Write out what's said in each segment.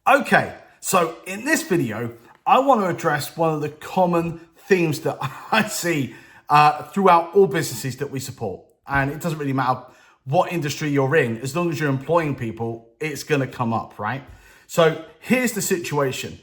Okay, so in this video, I want to address one of the common themes that I see throughout all businesses that we support. And it doesn't really matter what industry you're in, as long as you're employing people, it's going to come up, right? So here's the situation.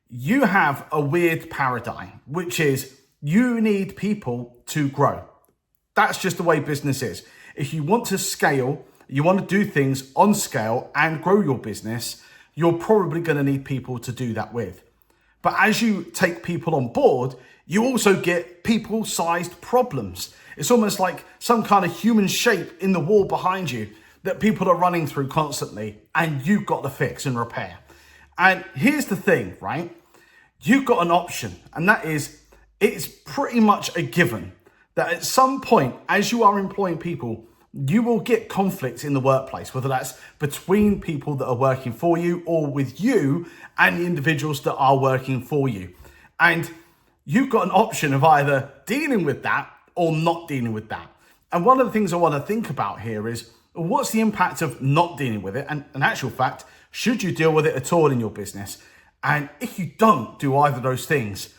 You have a weird paradigm, which is you need people to grow. That's just the way business is. If you want to scale, you want to do things on scale and grow your business, you're probably going to need people to do that with. But as you take people on board, you also get people-sized problems. It's almost like some kind of human shape in the wall behind you that people are running through constantly, and you've got to fix and repair. And here's the thing, right? You've got an option, and that is, it's pretty much a given that at some point, as you are employing people, you will get conflict in the workplace, whether that's between people that are working for you or with you and the individuals that are working for you. And you've got an option of either dealing with that or not dealing with that. And one of the things I want to think about here is, what's the impact of not dealing with it? And in actual fact, should you deal with it at all in your business? And if you don't do either of those things,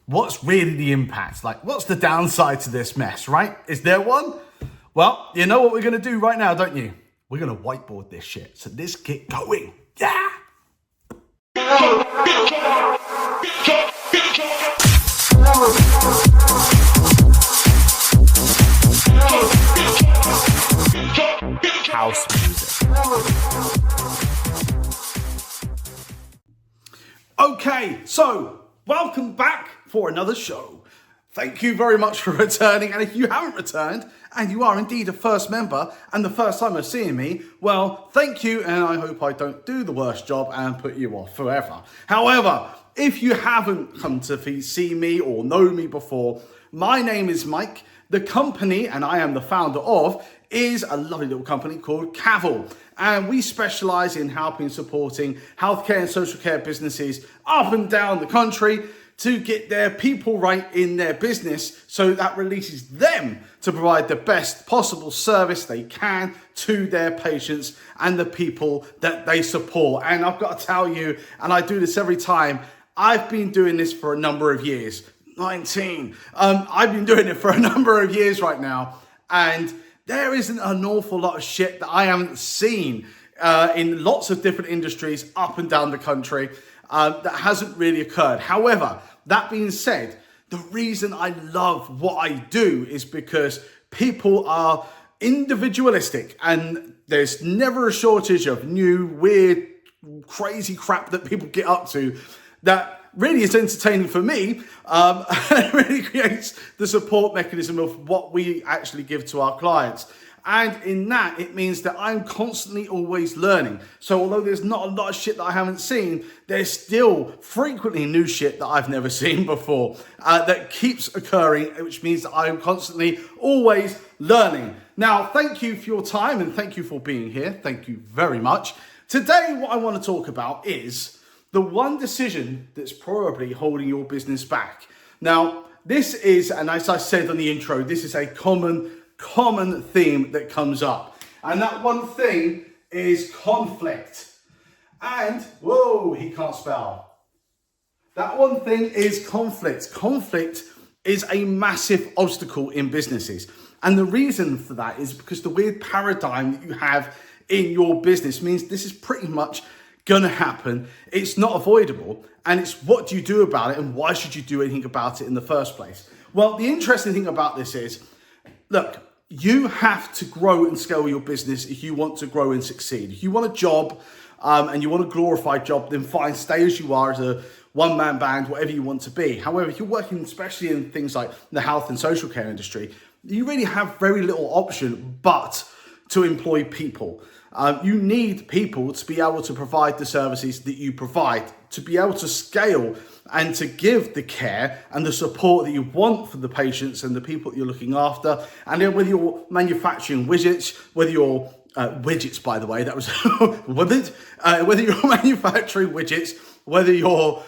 what's really the impact? Like, what's the downside to this mess, right? Is there one? Well, you know what we're going to do right now, don't you? We're going to whiteboard this shit. So let's get going. Yeah. House music. Okay, so welcome back for another show. Thank you very much for returning. And if you haven't returned, and you are indeed a first member and the first time of seeing me, well, thank you. And I hope I don't do the worst job and put you off forever. However, if you haven't come to see me or know me before, my name is Mike. The company, and I am the founder of, is a lovely little company called Cavill. And we specialize in helping supporting healthcare and social care businesses up and down the country to get their people right in their business, so that releases them to provide the best possible service they can to their patients and the people that they support. And I've got to tell you, and I do this every time, I've been doing this for a number of years. 19. I've been doing it for a number of years right now, and there isn't an awful lot of shit that I haven't seen in lots of different industries up and down the country that hasn't really occurred. However, that being said, the reason I love what I do is because people are individualistic, and there's never a shortage of new, weird, crazy crap that people get up to that really is entertaining for me, and it really creates the support mechanism of what we actually give to our clients. And in that, it means that I'm constantly always learning. So although there's not a lot of shit that I haven't seen, there's still frequently new shit that I've never seen before that keeps occurring, which means that I'm constantly always learning. Now, thank you for your time and thank you for being here. Thank you very much. Today, what I want to talk about is the one decision that's probably holding your business back. Now, this is, and as I said on the intro, this is a common theme that comes up. And that one thing is conflict. And, whoa, he can't spell. That one thing is conflict. Conflict is a massive obstacle in businesses. And the reason for that is because the weird paradigm that you have in your business means this is pretty much gonna happen. It's not avoidable. And it's what do you do about it, and why should you do anything about it in the first place? Well, the interesting thing about this is, look, you have to grow and scale your business if you want to grow and succeed. If you want a job and you want a glorified job, then fine, stay as you are as a one-man band, whatever you want to be. However, if you're working especially in things like the health and social care industry, you really have very little option but to employ people. You need people to be able to provide the services that you provide, to be able to scale and to give the care and the support that you want for the patients and the people that you're looking after. And then whether you're manufacturing widgets, whether you're widgets, by the way, that was whether you're manufacturing widgets, whether you're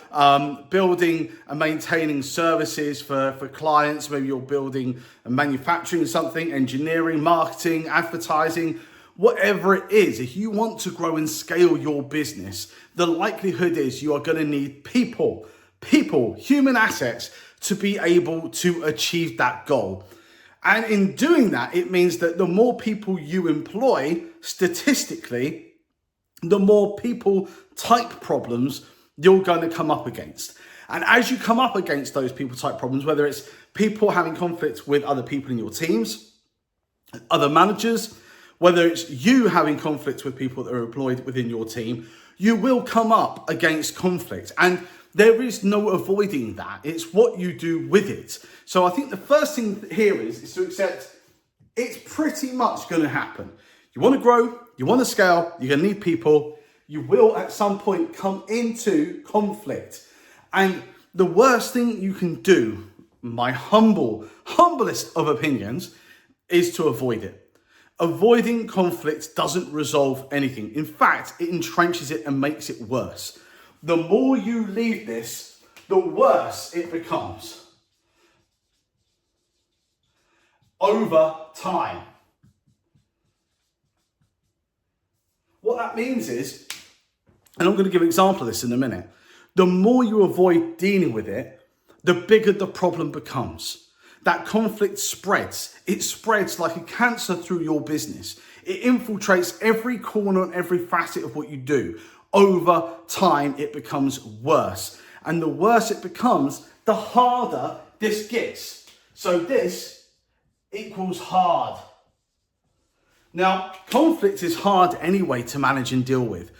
building and maintaining services for clients, maybe you're building and manufacturing something, engineering, marketing, advertising, whatever it is, if you want to grow and scale your business, the likelihood is you are going to need people, human assets to be able to achieve that goal. And in doing that, it means that the more people you employ, statistically, the more people type problems you're going to come up against. And as you come up against those people type problems, whether it's people having conflicts with other people in your teams, other managers, whether it's you having conflicts with people that are employed within your team, you will come up against conflict. And there is no avoiding that. It's what you do with it. So I think the first thing here is to accept it's pretty much going to happen. You want to grow, you want to scale, you're going to need people. You will at some point come into conflict. And the worst thing you can do, my humblest of opinions, is to avoid it. Avoiding conflict doesn't resolve anything. In fact, it entrenches it and makes it worse. The more you leave this, the worse it becomes over time. What that means is, and I'm going to give an example of this in a minute, the more you avoid dealing with it, the bigger the problem becomes. That conflict spreads. It spreads like a cancer through your business. It infiltrates every corner and every facet of what you do. Over time, it becomes worse. And the worse it becomes, the harder this gets. So this equals hard. Now, conflict is hard anyway to manage and deal with.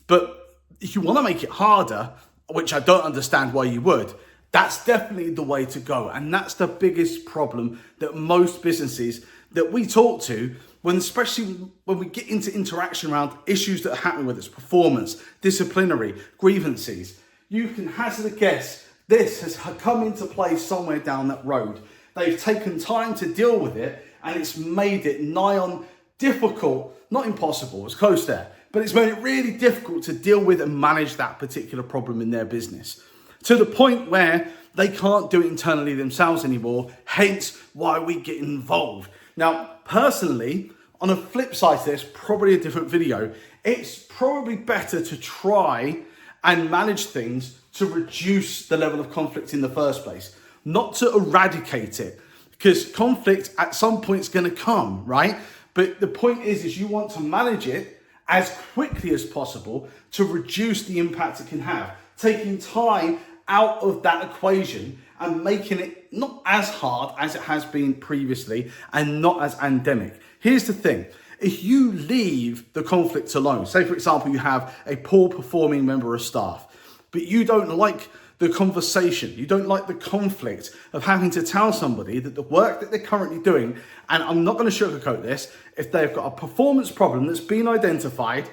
But if you want to make it harder, which I don't understand why you would, that's definitely the way to go. And that's the biggest problem that most businesses that we talk to, especially when we get into interaction around issues that are happening, whether it's performance, disciplinary, grievances, you can hazard a guess this has come into play somewhere down that road. They've taken time to deal with it, and it's made it nigh on difficult, not impossible, it's close there, but it's made it really difficult to deal with and manage that particular problem in their business, to the point where they can't do it internally themselves anymore, hence why we get involved. Now, personally, on a flip side to this, probably a different video, it's probably better to try and manage things to reduce the level of conflict in the first place, not to eradicate it, because conflict at some point is going to come, right? But the point is you want to manage it as quickly as possible to reduce the impact it can have, taking time out of that equation and making it not as hard as it has been previously and not as endemic. Here's the thing. If you leave the conflict alone, say for example, you have a poor performing member of staff, but you don't like the conversation, you don't like the conflict of having to tell somebody that the work that they're currently doing, and I'm not going to sugarcoat this, if they've got a performance problem that's been identified,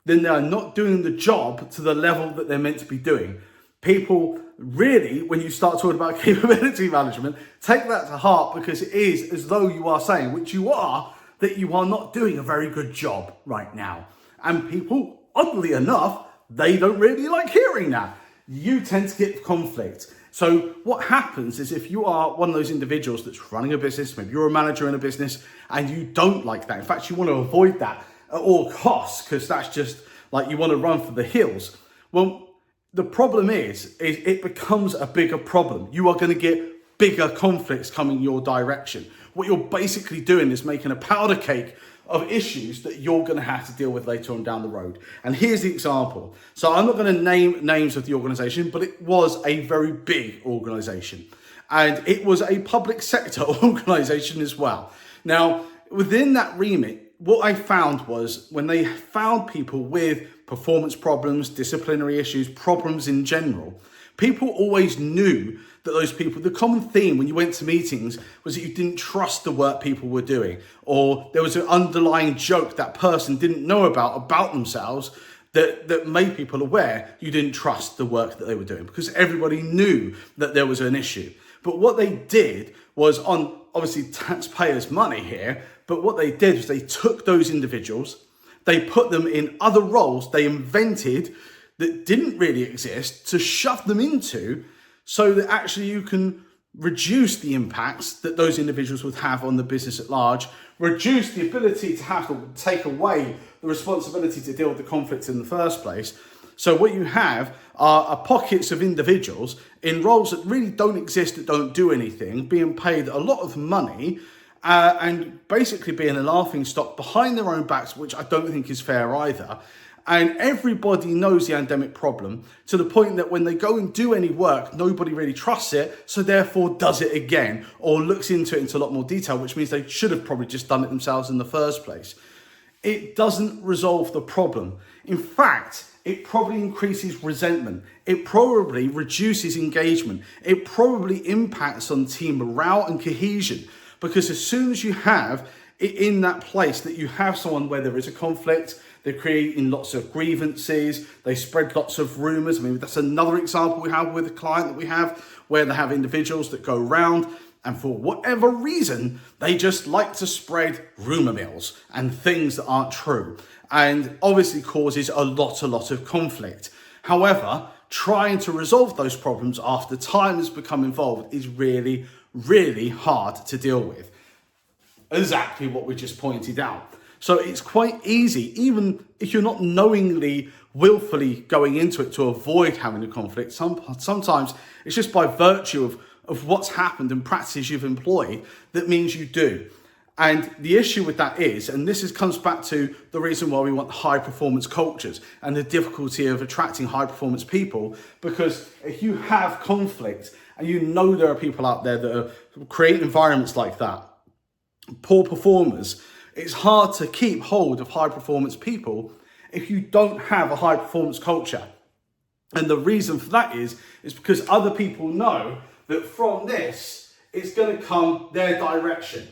then they're not doing the job to the level that they're meant to be doing. People really, when you start talking about capability management, take that to heart, because it is as though you are saying, which you are, that you are not doing a very good job right now. And people, oddly enough, they don't really like hearing that. You tend to get conflict. So what happens is if you are one of those individuals that's running a business, maybe you're a manager in a business and you don't like that. In fact, you want to avoid that at all costs because that's just like you want to run for the hills. Well, the problem is it becomes a bigger problem. You are going to get bigger conflicts coming your direction. What you're basically doing is making a powder cake of issues that you're going to have to deal with later on down the road. And here's the example. So I'm not going to name names of the organization, but it was a very big organization. And it was a public sector organization as well. Now, within that remit, what I found was when they found people with performance problems, disciplinary issues, problems in general, people always knew that those people, the common theme when you went to meetings was that you didn't trust the work people were doing, or there was an underlying joke that person didn't know about themselves that made people aware you didn't trust the work that they were doing because everybody knew that there was an issue. But what they did was, on obviously taxpayers' money here, but what they did was they took those individuals, they put them in other roles they invented that didn't really exist to shove them into, so that actually you can reduce the impacts that those individuals would have on the business at large, reduce the ability to have to take away the responsibility to deal with the conflict in the first place. So what you have are pockets of individuals in roles that really don't exist, that don't do anything, being paid a lot of money, and basically being a laughing stock behind their own backs, which I don't think is fair either. And everybody knows the endemic problem to the point that when they go and do any work, nobody really trusts it, so therefore does it again or looks into it into a lot more detail, which means they should have probably just done it themselves in the first place. It doesn't resolve the problem. In fact, it probably increases resentment. It probably reduces engagement. It probably impacts on team morale and cohesion, because as soon as you have it in that place that you have someone where there is a conflict, they're creating lots of grievances, they spread lots of rumours. I mean, that's another example we have with a client that we have where they have individuals that go around and for whatever reason, they just like to spread rumour mills and things that aren't true, and obviously causes a lot of conflict. However, trying to resolve those problems after time has become involved is really, really hard to deal with. Exactly what we just pointed out. So it's quite easy, even if you're not knowingly, willfully going into it to avoid having a conflict. Sometimes it's just by virtue of what's happened and practices you've employed that means you do. And the issue with that is, and comes back to the reason why we want high performance cultures and the difficulty of attracting high performance people, because if you have conflict and you know there are people out there that are creating environments like that, poor performers, it's hard to keep hold of high performance people if you don't have a high performance culture. And the reason for that is because other people know that from this, it's going to come their direction.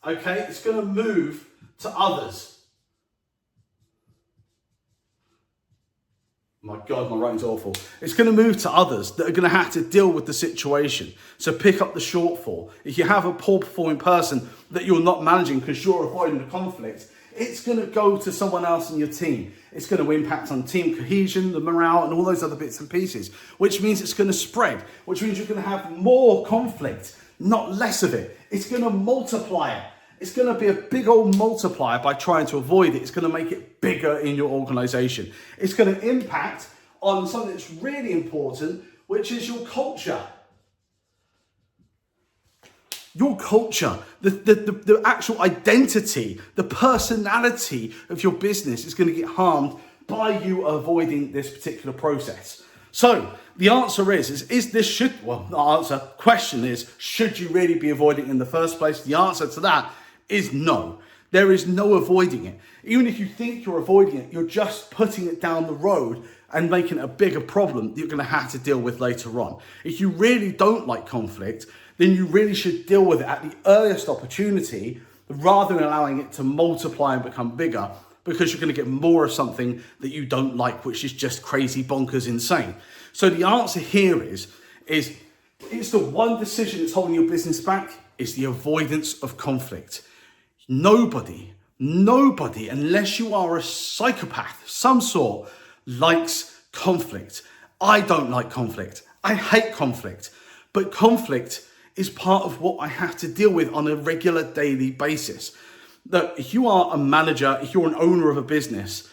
Okay, it's going to move to others. My God, my writing's awful. It's going to move to others that are going to have to deal with the situation. So pick up the shortfall. If you have a poor performing person that you're not managing because you're avoiding the conflict, it's going to go to someone else in your team. It's going to impact on team cohesion, the morale, and all those other bits and pieces, which means it's going to spread, which means you're going to have more conflict, not less of it. It's going to multiply it. It's going to be a big old multiplier by trying to avoid it. It's going to make it bigger in your organization. It's going to impact on something that's really important, which is your culture. Your culture, the actual identity, the personality of your business is going to get harmed by you avoiding this particular process. So the answer question is, should you really be avoiding it in the first place? The answer to that is no. There is no avoiding it. Even if you think you're avoiding it, you're just putting it down the road and making it a bigger problem that you're going to have to deal with later on. If you really don't like conflict, then you really should deal with it at the earliest opportunity rather than allowing it to multiply and become bigger, because you're going to get more of something that you don't like, which is just crazy, bonkers, insane. So the answer here is it's the one decision that's holding your business back, is the avoidance of conflict. Nobody, unless you are a psychopath of some sort, likes conflict. I don't like conflict. I hate conflict. But conflict is part of what I have to deal with on a regular daily basis. That if you are a manager, if you're an owner of a business,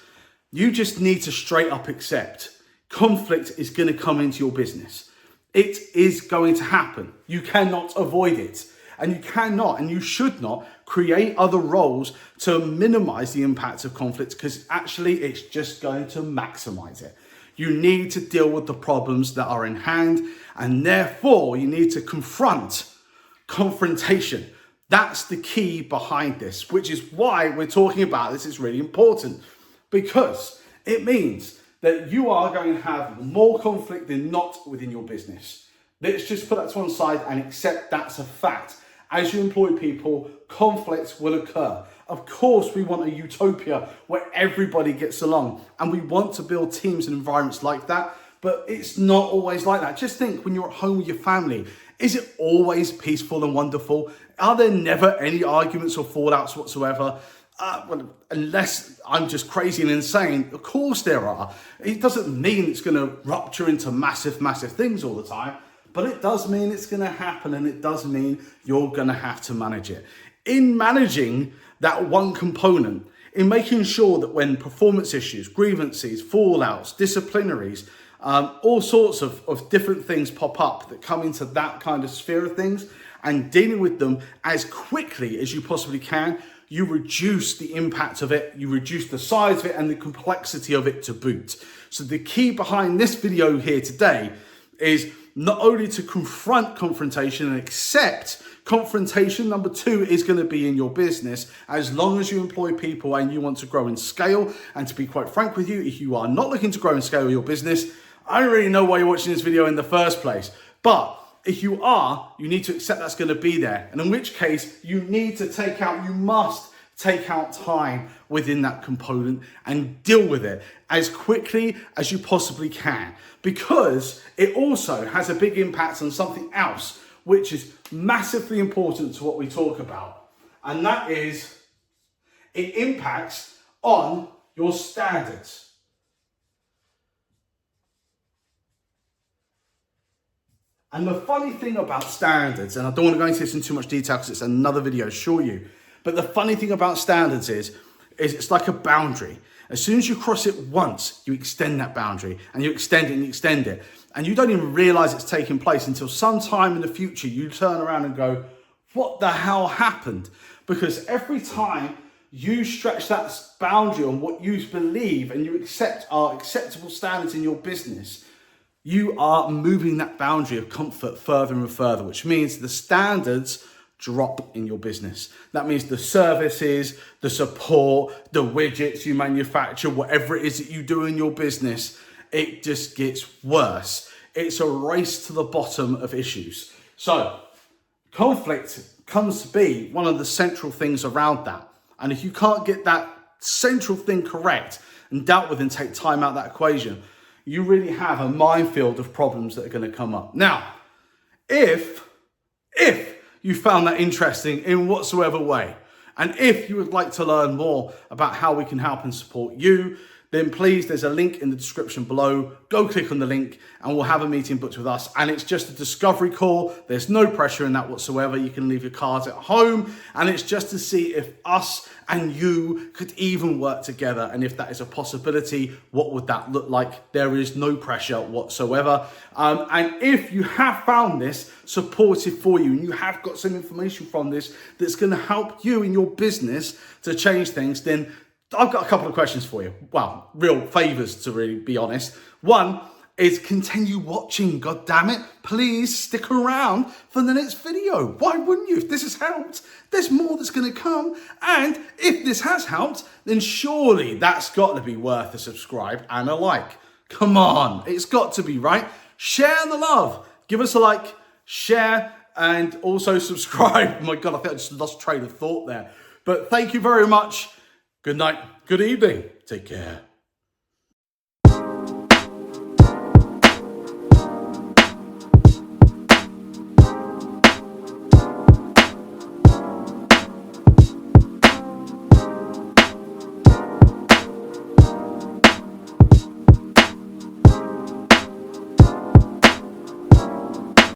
you just need to straight up accept conflict is going to come into your business. It is going to happen. You cannot avoid it. And you cannot, and you should not, create other roles to minimize the impact of conflict, because actually it's just going to maximize it. You need to deal with the problems that are in hand, and therefore you need to confrontation. That's the key behind this, which is why we're talking about this. It's really important, because it means that you are going to have more conflict than not within your business. Let's just put that to one side and accept that's a fact. As you employ people, conflicts will occur. Of course, we want a utopia where everybody gets along, and we want to build teams and environments like that, but it's not always like that. Just think, when you're at home with your family, is it always peaceful and wonderful? Are there never any arguments or fallouts whatsoever? Well, unless I'm just crazy and insane, of course there are. It doesn't mean it's going to rupture into massive things all the time. but it does mean it's going to happen, and it does mean you're going to have to manage it. In managing that one component, in making sure that when performance issues, grievances, fallouts, disciplinaries, all sorts of different things pop up that come into that kind of sphere of things, and dealing with them as quickly as you possibly can, you reduce the impact of it, you reduce the size of it and the complexity of it to boot. So the key behind this video here today is not only to confront confrontation and accept confrontation. Number 2 is going to be in your business as long as you employ people and you want to grow and scale. And to be quite frank with you, if you are not looking to grow and scale your business, I don't really know why you're watching this video in the first place. But if you are, you need to accept that's going to be there. And in which case, you must take out time within that component and deal with it as quickly as you possibly can, because it also has a big impact on something else, which is massively important to what we talk about. And that is, it impacts on your standards. And the funny thing about standards, and I don't want to go into this in too much detail because it's another video to show you, but the funny thing about standards is it's like a boundary. As soon as you cross it once, you extend that boundary, and you extend it and you extend it. And you don't even realize it's taking place until sometime in the future you turn around and go, what the hell happened? Because every time you stretch that boundary on what you believe and you accept are acceptable standards in your business, you are moving that boundary of comfort further and further, which means the standards drop in your business. That means the services, the support, the widgets you manufacture, whatever it is that you do in your business, it just gets worse. It's a race to the bottom of issues. So conflict comes to be one of the central things around that. And if you can't get that central thing correct and dealt with and take time out of that equation, you really have a minefield of problems that are going to come up. Now, if you found that interesting in whatsoever way, and if you would like to learn more about how we can help and support you, then please, there's a link in the description below. Go click on the link and we'll have a meeting booked with us. And it's just a discovery call. There's no pressure in that whatsoever. You can leave your cards at home, and it's just to see if us and you could even work together. And if that is a possibility, what would that look like? There is no pressure whatsoever. And if you have found this supportive for you and you have got some information from this that's going to help you in your business to change things, then I've got a couple of questions for you. Well, real favors, to really be honest. One is continue watching, god damn it. Please stick around for the next video. Why wouldn't you? If this has helped, there's more that's going to come. And if this has helped, then surely that's got to be worth a subscribe and a like. Come on, it's got to be, right? Share the love. Give us a like, share, and also subscribe. Oh my God, I think I just lost train of thought there. But thank you very much. Good night, good evening. Take care.